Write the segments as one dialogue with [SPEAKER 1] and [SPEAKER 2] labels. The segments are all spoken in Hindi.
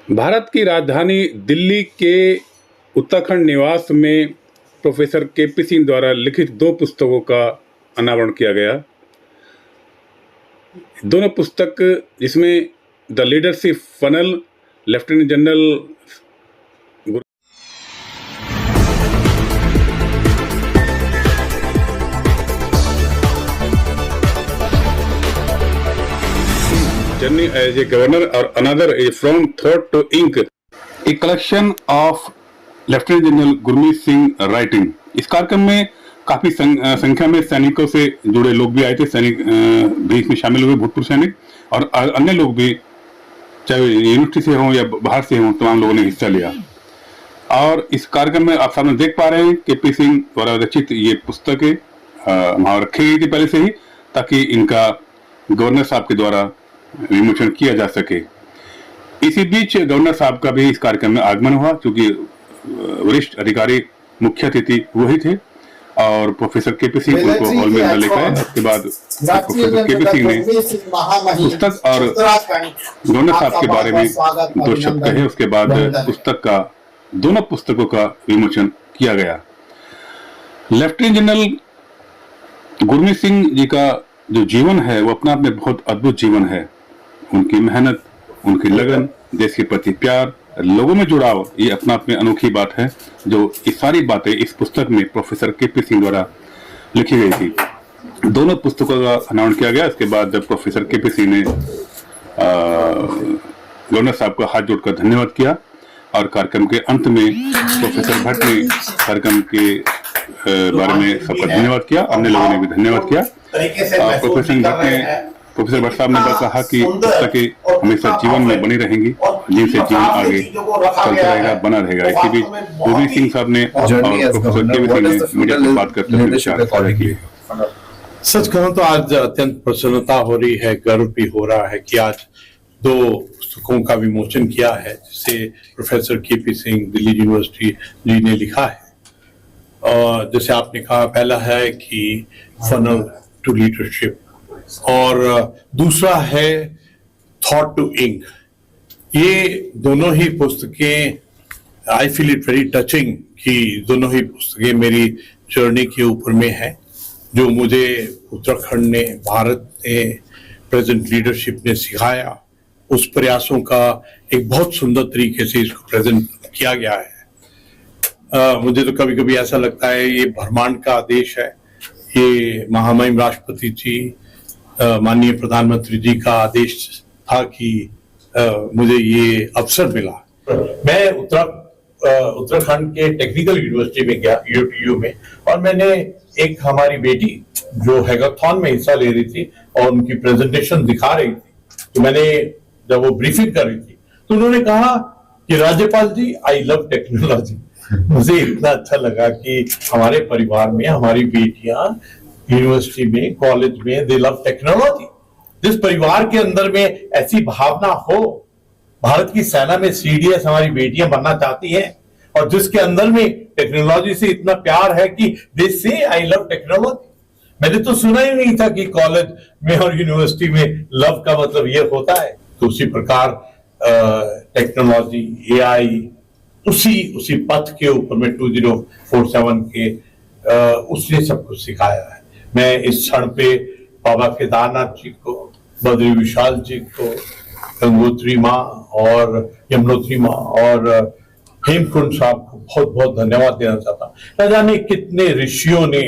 [SPEAKER 1] भारत की राजधानी दिल्ली के उत्तराखंड निवास में प्रोफेसर के.पी. सिंह द्वारा लिखित 2 पुस्तकों का अनावरण किया गया। दोनों पुस्तक जिसमें the leadership funnel Lieutenant general Journey as a Governor और another is From Thought to Ink, a collection of lieutenant General Gurmeet Singh writing. इस कार्यक्रम में काफी संख्या में सैनिकों से जुड़े लोग भी आए थे। सैनिक भी इसमें शामिल हुए, भूतपूर्व सैनिक और अन्य लोग भी, चाहे यूनिवर्सिटी से हों या बाहर से हों, तमाम लोगों ने हिस्सा लिया। और इस कार्यक्रम में आप सामने देख पा रहे हैं के.पी. सिंह द्वारा रचित ये पुस्तकें वहां रखी गई थी पहले से ही, ताकि इनका गवर्नर साहब के द्वारा विमोचन किया जा सके। इसी बीच गवर्नर साहब का भी इस कार्यक्रम में आगमन हुआ, क्योंकि वरिष्ठ अधिकारी मुख्य अतिथि वही थे और प्रोफेसर के.पी. सिंह उनको हॉल में लेकर आए। उसके बाद प्रोफेसर के.पी. सिंह ने पुस्तक और गवर्नर साहब के बारे में 2 शब्द कहे। उसके बाद दोनों पुस्तकों का विमोचन किया गया। लेफ्टिनेंट जनरल गुरमीत सिंह जी का जो जीवन है वो अपने आप में बहुत अद्भुत जीवन है। उनकी मेहनत, उनकी लगन, देश के प्रति प्यार, लोगों में जुड़ाव, ये अपना आप में अनोखी बात है, जो ये सारी बातें इस पुस्तक में प्रोफेसर के.पी. सिंह द्वारा लिखी गई थी। दोनों पुस्तकों का अनावरण किया गया। इसके बाद प्रोफेसर के.पी. सिंह ने गवर्नर साहब का हाथ जोड़कर धन्यवाद किया और कार्यक्रम के अंत में प्रोफेसर भट्ट ने कार्यक्रम के बारे में सबका धन्यवाद किया, अन्य लोगों ने भी धन्यवाद किया। प्रोफेसर भट्ट साहब ने कहा कि पुस्तकें हमेशा जीवन में बनी रहेंगी, जिनसे जीवन आगे चलता रहेगा, बना रहेगा। इसी बीच गुरमीत सिंह साहब ने और प्रोफेसर के.पी. सिंह ने मीडिया से बात करते हुए विचार साझा किए।
[SPEAKER 2] सच कहूं तो आज अत्यंत प्रसन्नता हो रही है, गर्व भी हो रहा है कि आज 2 पुस्तकों का विमोचन किया है, जिसे professor K P. Singh Delhi University ji ने लिखा है। और जैसे आपने कहा, पहला है कि फनल टू लीडरशिप और दूसरा है थॉट टू इंक। ये दोनों ही पुस्तकें I feel it very touching कि दोनों ही पुस्तकें मेरी जर्नी के ऊपर में है, जो मुझे उत्तराखंड ने, भारत ने, प्रेजेंट लीडरशिप ने सिखाया। उस प्रयासों का एक बहुत सुंदर तरीके से इसको प्रेजेंट किया गया है। मुझे तो कभी कभी ऐसा लगता है ये ब्रह्मांड का आदेश है, ये महामहिम राष्ट्रपति जी, माननीय प्रधानमंत्री जी का आदेश था कि मुझे ये अवसर मिला। मैं उत्तराखंड के टेक्निकल यूनिवर्सिटी में गया, UTU में, और मैंने एक हमारी बेटी जो हैकाथॉन में हिस्सा ले रही थी और उनकी प्रेजेंटेशन दिखा रही थी, तो मैंने जब वो ब्रीफिंग कर रही थी तो उन्होंने कहा कि राज्यपाल जी, आई लव टेक्नोलॉजी। मुझे इतना अच्छा लगा कि हमारे परिवार में हमारी बेटियां यूनिवर्सिटी में, कॉलेज में, दे लव टेक्नोलॉजी। जिस परिवार के अंदर में ऐसी भावना हो, भारत की सेना में CDS हमारी बेटियां बनना चाहती हैं, और जिसके अंदर में टेक्नोलॉजी से इतना प्यार है कि दे से आई लव टेक्नोलॉजी। मैंने तो सुना ही नहीं था कि कॉलेज में और यूनिवर्सिटी में लव का मतलब ये होता है। तो उसी प्रकार टेक्नोलॉजी, AI उसी पथ के ऊपर में 2047 के उसने सब कुछ सिखाया है। मैं इस क्षण पे बाबा केदारनाथ जी को, बद्री विशाल जी को, गंगोत्री माँ और यमुनोत्री माँ और हेमकुंड साहब को बहुत बहुत धन्यवाद देना चाहता हूँ। न जाने कितने ऋषियों ने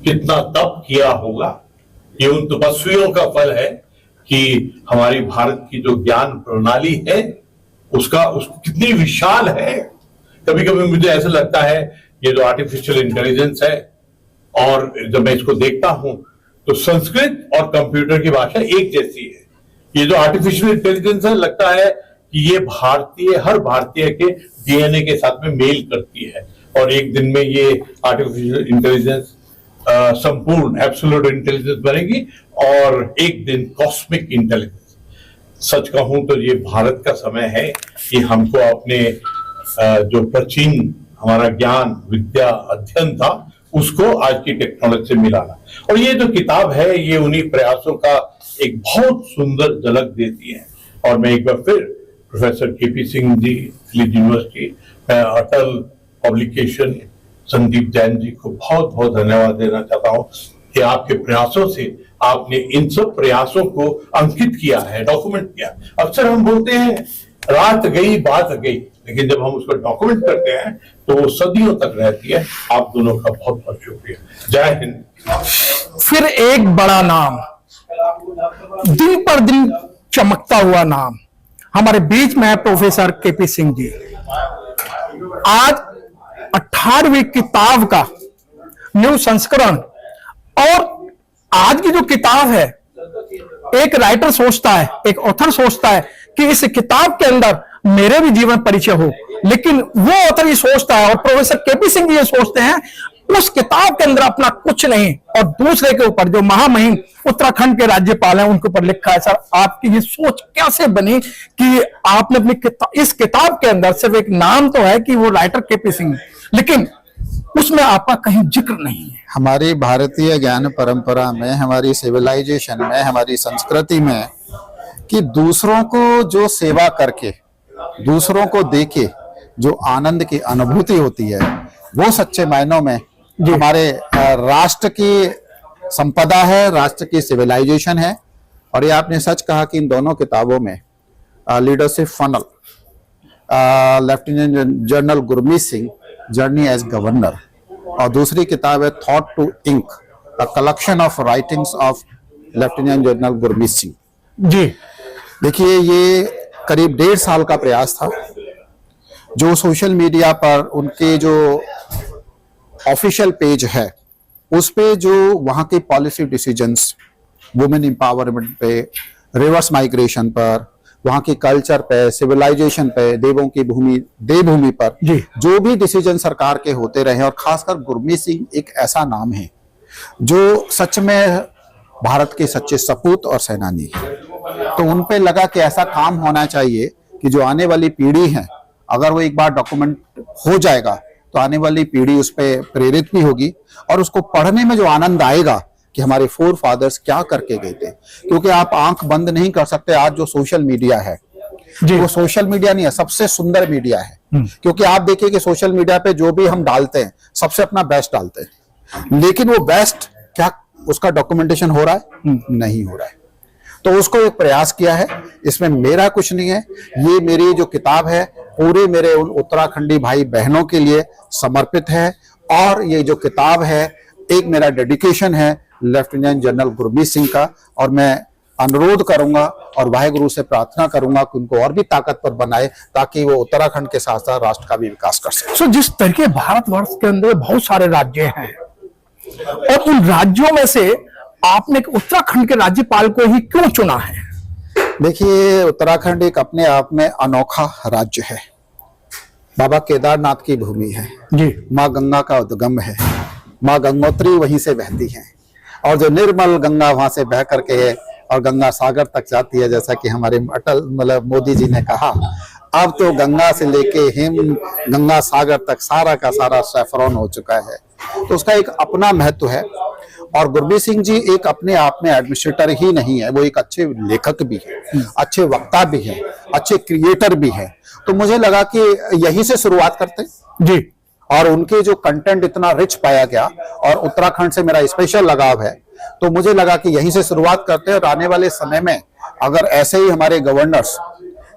[SPEAKER 2] कितना तप किया होगा। ये उन तपस्वियों का फल है कि हमारी भारत की जो ज्ञान प्रणाली है उसको कितनी विशाल है। कभी कभी मुझे ऐसा लगता है ये जो आर्टिफिशियल इंटेलिजेंस है, और जब मैं इसको देखता हूं तो संस्कृत और कंप्यूटर की भाषा एक जैसी है। ये जो आर्टिफिशियल इंटेलिजेंस है, लगता है कि ये हर भारतीय के DNA के साथ में मेल करती है, और एक दिन में ये आर्टिफिशियल इंटेलिजेंस संपूर्ण एब्सोल्यूट इंटेलिजेंस बनेगी, और एक दिन कॉस्मिक इंटेलिजेंस। सच कहूं तो ये भारत का समय है कि हमको अपने जो प्राचीन हमारा ज्ञान, विद्या, अध्ययन था, उसको आज की टेक्नोलॉजी से मिलाना। और ये जो किताब है, ये उन्हीं प्रयासों का एक बहुत सुंदर झलक देती है। और मैं एक बार फिर professor KP Singh ji, Delhi university, मैं अटल पब्लिकेशन संदीप जैन जी को बहुत बहुत धन्यवाद देना चाहता हूं कि आपके प्रयासों से आपने इन सब प्रयासों को अंकित किया है, डॉक्यूमेंट किया। अक्सर हम बोलते हैं रात गई बात गई, लेकिन जब हम उसको डॉक्यूमेंट करते हैं तो वो सदियों तक रहती है। आप दोनों का बहुत बहुत शुक्रिया। जय हिंद।
[SPEAKER 3] फिर एक बड़ा नाम, दिन पर दिन चमकता हुआ नाम हमारे बीच में है प्रोफेसर केपी सिंह जी। आज 18वीं किताब का न्यू संस्करण, और आज की जो किताब है, एक राइटर सोचता है, एक ऑथर सोचता है कि इस किताब के अंदर मेरे भी जीवन परिचय हो, लेकिन वो ऑथर ये सोचता है और प्रोफेसर केपी सिंह जी ये सोचते हैं उस किताब के अंदर अपना कुछ नहीं और दूसरे के ऊपर जो महामहिम उत्तराखंड के राज्यपाल हैं उनके ऊपर लिखा है। सर, आपकी ये सोच कैसे बनी कि आपने अपनी इस किताब के अंदर सिर्फ एक नाम तो है कि वो राइटर केपी सिंह, लेकिन उसमें आपका कहीं जिक्र नहीं है।
[SPEAKER 4] हमारी भारतीय ज्ञान परंपरा में, हमारी सिविलाइजेशन में, हमारी संस्कृति में कि दूसरों को जो सेवा करके, दूसरों को देके जो आनंद की अनुभूति होती है, वो सच्चे मायनों में हमारे राष्ट्र की संपदा है, राष्ट्र की सिविलाइजेशन है। और ये आपने सच कहा कि इन दोनों किताबों में leadership funnel, Lieutenant General Gurmeet Singh journey as governor, और दूसरी किताब है thought to ink, a collection of writings of Lieutenant General Gurmeet Singh
[SPEAKER 3] ji.
[SPEAKER 4] देखिए, ये करीब 1.5 साल का प्रयास था, जो सोशल मीडिया पर उनके जो ऑफिशियल पेज है उस पे जो वहाँ के पॉलिसी डिसीजंस, वुमेन एम्पावरमेंट पे, रिवर्स माइग्रेशन पर, वहाँ की कल्चर पे, सिविलाइजेशन पे, देवों की भूमि, देवभूमि पर जो भी डिसीजन सरकार के होते रहे, और खासकर गुरमीत सिंह एक ऐसा नाम है जो सच में भारत के सच्चे सपूत और सेनानी है। तो उन पे लगा कि ऐसा काम होना चाहिए कि जो आने वाली पीढ़ी है, अगर वो एक बार डॉक्यूमेंट हो जाएगा तो आने वाली पीढ़ी उस पर प्रेरित भी होगी और उसको पढ़ने में जो आनंद आएगा कि हमारे फोर फादर्स क्या करके गए थे। क्योंकि आप आंख बंद नहीं कर सकते, आज जो सोशल मीडिया है वो सोशल मीडिया नहीं है, सबसे सुंदर मीडिया है। क्योंकि आप देखिए कि सोशल मीडिया पे जो भी हम डालते हैं सबसे अपना बेस्ट डालते हैं, लेकिन वो बेस्ट क्या उसका डॉक्यूमेंटेशन हो रहा है? नहीं हो रहा है। तो उसको एक प्रयास किया है, इसमें मेरा कुछ नहीं है, ये मेरी जो किताब है पूरे मेरे उन उत्तराखंडी भाई बहनों के लिए समर्पित है। और ये जो किताब है एक मेरा डेडिकेशन है लेफ्टिनेंट जनरल गुरमीत सिंह का, और मैं अनुरोध करूंगा और वाहेगुरु से प्रार्थना करूंगा कि उनको और भी ताकतवर बनाए ताकि वो उत्तराखंड के साथ साथ राष्ट्र का भी विकास कर सके।
[SPEAKER 3] सो जिस तरीके भारतवर्ष के अंदर बहुत सारे राज्य हैं और उन राज्यों में से आपने उत्तराखंड के राज्यपाल को ही क्यों चुना है?
[SPEAKER 4] देखिए, उत्तराखंड एक अपने आप में अनोखा राज्य है। बाबा केदारनाथ की भूमि है
[SPEAKER 3] जी,
[SPEAKER 4] माँ गंगा का उद्गम है, माँ गंगोत्री वहीं से बहती है, और जो निर्मल गंगा वहां से बह करके है और गंगा सागर तक जाती है। जैसा कि हमारे अटल मोदी जी ने कहा, अब तो गंगा से लेके हिम गंगा सागर तक सारा का सारा सैफरॉन हो चुका है। तो उसका एक अपना महत्व है। और गुरमीत सिंह जी एक अपने आप में एडमिनिस्ट्रेटर ही नहीं है, वो एक अच्छे लेखक भी है, अच्छे वक्ता भी है, अच्छे क्रिएटर भी है। तो मुझे लगा कि यहीं से शुरुआत करते
[SPEAKER 3] जी।
[SPEAKER 4] और उनके जो कंटेंट इतना रिच पाया गया और उत्तराखंड से मेरा स्पेशल लगाव है, तो मुझे लगा कि यहीं से शुरुआत करते हैं। और आने वाले समय में अगर ऐसे ही हमारे गवर्नर्स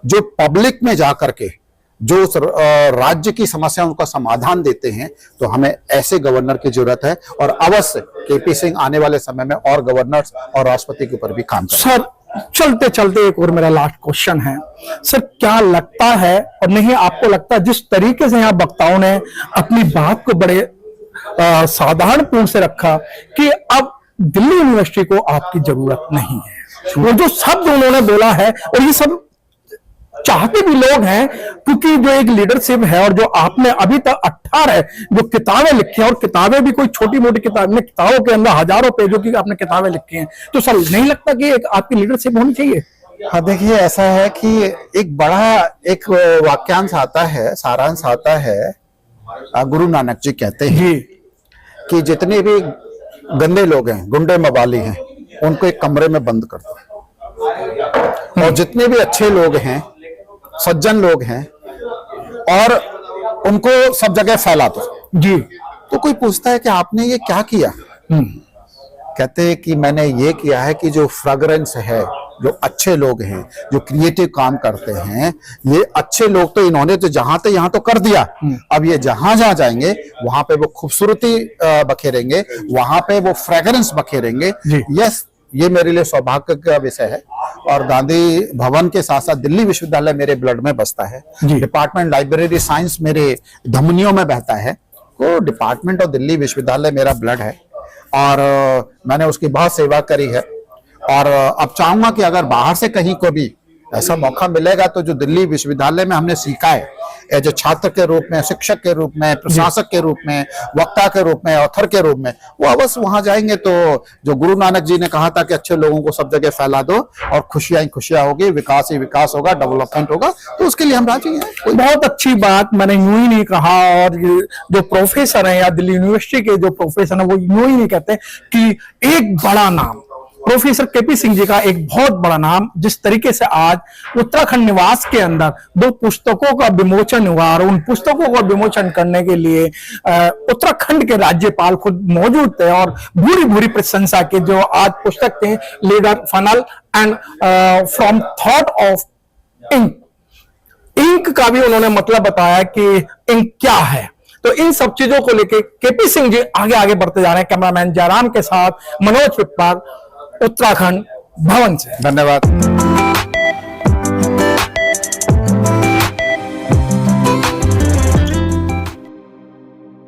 [SPEAKER 4] जो पब्लिक में जा करके जो राज्य की समस्याओं का समाधान देते हैं, तो हमें ऐसे गवर्नर की जरूरत है। और अवश्य केपी सिंह आने वाले समय में और गवर्नर्स और राष्ट्रपति के ऊपर भी काम करें।
[SPEAKER 3] सर, चलते चलते एक और मेरा लास्ट क्वेश्चन है सर, क्या लगता है और नहीं आपको लगता है जिस तरीके से यहाँ वक्ताओं ने अपनी बात को बड़े साधारण पूर्ण से रखा कि अब दिल्ली यूनिवर्सिटी को आपकी जरूरत नहीं है, वो जो शब्द उन्होंने बोला है, और ये सब चाहते भी लोग हैं, क्योंकि जो एक लीडरशिप है और जो आपने अभी तक 18 जो किताबें लिखी हैं, और किताबें भी कोई छोटी मोटी किताबें, किताबों के अंदर हजारों पेजों की आपने किताबें लिखी हैं, तो सर नहीं लगता कि एक आपकी लीडरशिप होनी चाहिए?
[SPEAKER 4] हाँ, देखिए, ऐसा है कि एक बड़ा एक वाक्यांश आता है, सारांश आता है, गुरु नानक जी कहते हैं कि जितने भी गंदे लोग हैं, गुंडे मवाली हैं, उनको एक कमरे में बंद कर दो, और जितने भी अच्छे लोग हैं सज्जन लोग हैं और उनको सब जगह फैला दो।
[SPEAKER 3] जी।
[SPEAKER 4] तो कोई पूछता है कि आपने ये क्या किया? कहते हैं कि मैंने ये किया है कि जो फ्रेग्रेंस है, जो अच्छे लोग हैं, जो क्रिएटिव काम करते हैं, ये अच्छे लोग तो इन्होंने तो जहां थे यहाँ तो कर दिया, अब ये जहां जहां जाएंगे वहां पे वो खूबसूरती बखेरेंगे, वहां पे वो फ्रेग्रेंस बखेरेंगे। यस, ये मेरे लिए सौभाग्य का विषय है। और गांधी भवन के साथ साथ दिल्ली विश्वविद्यालय मेरे ब्लड में बसता है। डिपार्टमेंट लाइब्रेरी साइंस मेरे धमनियों में बहता है। तो डिपार्टमेंट और दिल्ली विश्वविद्यालय मेरा ब्लड है और मैंने उसकी बहुत सेवा करी है। और अब चाहूंगा कि अगर बाहर से कहीं को भी ऐसा मौका मिलेगा तो जो दिल्ली विश्वविद्यालय में हमने सीखा है, एज ए छात्र के रूप में, शिक्षक के रूप में, प्रशासक के रूप में, वक्ता के रूप में, ऑथर के रूप में, वो अवश्य वहां जाएंगे तो जो गुरु नानक जी ने कहा था कि अच्छे लोगों को सब जगह फैला दो और खुशियां ही खुशियां होगी, विकास ही विकास होगा, डेवलपमेंट होगा, तो उसके लिए हम राजी हैं।
[SPEAKER 3] बहुत अच्छी बात, मैंने यूं ही नहीं कहा। और जो प्रोफेसर हैं या दिल्ली यूनिवर्सिटी के जो प्रोफेसर हैं वो यूं ही नहीं कहते कि एक बड़ा नाम प्रोफेसर केपी सिंह जी का, एक बहुत बड़ा नाम, जिस तरीके से आज उत्तराखंड निवास के अंदर 2 पुस्तकों का विमोचन हुआ और उन पुस्तकों का विमोचन करने के लिए उत्तराखंड के राज्यपाल खुद मौजूद थे और भूरी भूरी प्रशंसा के जो आज पुस्तक थे, leader funnel and from thought of ink. Ink का भी उन्होंने मतलब बताया कि इंक क्या है। तो इन सब चीजों को लेकर केपी सिंह जी आगे आगे बढ़ते जा रहे हैं। कैमरामैन जयराम के साथ मनोज पिप्पर, उत्तराखंड भवन से।
[SPEAKER 4] धन्यवाद।